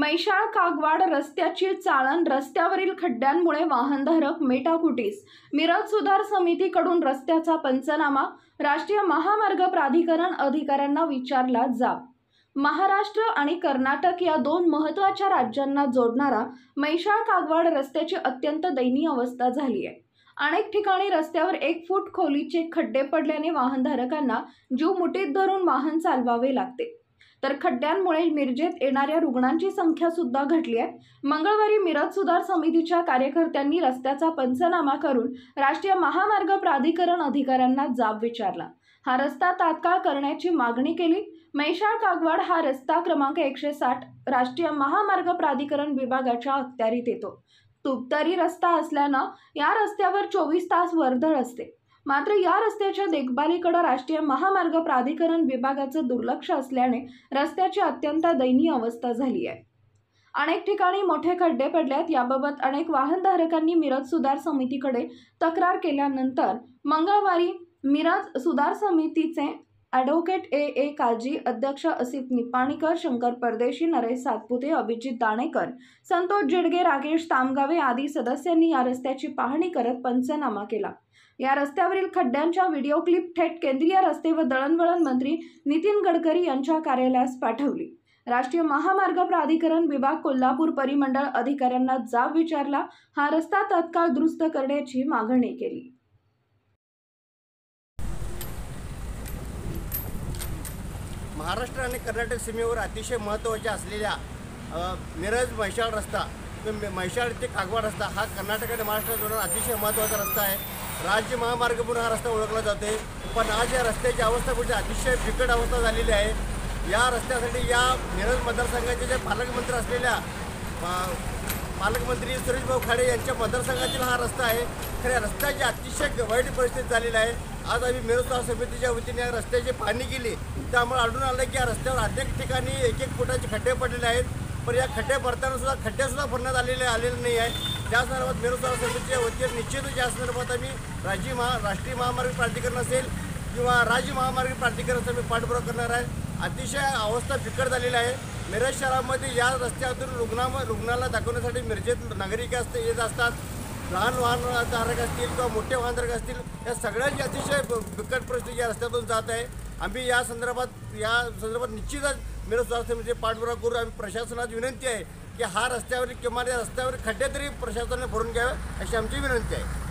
म्हैसाळ कागवाड रस्त्याची चाळण रस्त्यावरील खड्ड्यांमुळे वाहनधारक मेटाकुटीस। मिरज सुधार समितीकडून रस्त्याचा पंचनामा राष्ट्रीय महामार्ग प्राधिकरण अधिकाऱ्यांना विचारला जाब। महाराष्ट्र आणि कर्नाटक या दोन महत्त्वाच्या राज्यांना जोडणारा म्हैसाळ कागवाड रस्त्याची अत्यंत दयनीय अवस्था झाली आहे। अनेक ठिकाणी रस्त्यावर 1 फूट खोलीचे खड्डे पडल्याने वाहनधारकांना जीव मुठीत धरून वाहन चालवावे लागते। तर खड्ड्यांमुळे मिरजेत येणाऱ्या रुग्णांची संख्या सुद्धा घटली आहे। मंगळवारी मिरज सुधार समितीच्या कार्यकर्त्यांनी रस्त्याचा पंचनामा करून राष्ट्रीय महामार्ग प्राधिकरण अधिकाऱ्यांना जाब विचारला। हा रस्ता तात्काळ करण्याची मागणी केली। म्हैसाळ कागवाड हा रस्ता क्रमांक 160 राष्ट्रीय महामार्ग प्राधिकरण विभागाच्या अखत्यारीत येतो। तुबतरी रस्ता असल्यानं या रस्त्यावर 24 तास वर्दळ असते। मात्र या रस्त्याच्या देखभालीकडे राष्ट्रीय महामार्ग प्राधिकरण विभागाचं दुर्लक्ष असल्याने रस्त्याची अत्यंत दयनीय अवस्था झाली आहे। अनेक ठिकाणी मोठे खड्डे पडल्यात। याबाबत अनेक वाहनधारकांनी मिरज सुधार समितीकडे तक्रार केल्यानंतर मंगळवारी मिरज सुधार समितीचे ॲडव्होकेट ए काळजी, अध्यक्ष असित निपाणीकर, शंकर परदेशी, नरेश सातपुते, अभिजित दाणेकर, संतोष जिडगे, राकेश तामगावे आदी सदस्यांनी या रस्त्याची पाहणी करत पंचनामा केला। या रस्त्यावरील खड्ड्यांच्या व्हिडिओ क्लिप थेट केंद्रीय रस्ते व दळणवळण मंत्री नितीन गडकरी यांच्या कार्यालयास पाठवली। राष्ट्रीय महामार्ग प्राधिकरण विभाग कोल्हापूर परिमंडळ अधिकाऱ्यांना जाब विचारला। हा रस्ता तत्काळ दुरुस्त करण्याची मागणी केली। महाराष्ट्र आणि कर्नाटक सीमेवर अतिशय महत्त्वाच्या असलेल्या मिरज म्हैसाळ रस्ता, म्हैसाळ ते कागवाड रस्ता हा कर्नाटक आणि महाराष्ट्र जोडणारा अतिशय महत्त्वाचा रस्ता आहे। राज्य महामार्ग म्हणून हा रस्ता ओळखला जातो, पण आज या रस्त्याची अवस्था म्हणजे अतिशय बिकट अवस्था झालेली आहे। या रस्त्यासाठी या मिरज मतदारसंघाचे जे पालकमंत्री असलेल्या पालकमंत्री सुरेश भाऊ खाडे यांच्या मतदारसंघातील हा रस्ता आहे। खऱ्या रस्त्याची अतिशय वाईट परिस्थिती झालेली आहे। आज आम्ही मिरज सुधार समितीच्या वतीने या रस्त्याची पाहणी केली, त्यामुळे आढळून आलं की या रस्त्यावर अनेक ठिकाणी 1-1 फुटाचे खड्डे पडलेले आहेत, पण या खड्डे भरताना सुद्धा खड्डेसुद्धा भरण्यात आलेले नाही आहे। त्या संदर्भात मिरज सुधार समितीच्या वतीने निश्चितच या संदर्भात आम्ही राष्ट्रीय महामार्ग प्राधिकरण असेल किंवा राज्य महामार्ग प्राधिकरणाचा मी पाठपुरावा करणार आहे। अतिशय अवस्था बिकट झालेली आहे। मिरज शहरामध्ये या रस्त्यातून रुग्णाला दाखवण्यासाठी मिरजेत नागरिक येत असतात। लहान वाहनधारक असतील किंवा मोठे वाहनधारक असतील, या सगळ्यांची अतिशय बिकट परिस्थिती या रस्त्यातून जात आहे। आम्ही या संदर्भात निश्चितच मिरज सुधार समितीचे पाठपुरावा करू। आम्ही प्रशासनाची विनंती आहे की हा रस्त्यावरील किमान या रस्त्यावरील खड्डे तरी प्रशासनाने भरून घ्यावे अशी आमची विनंती आहे।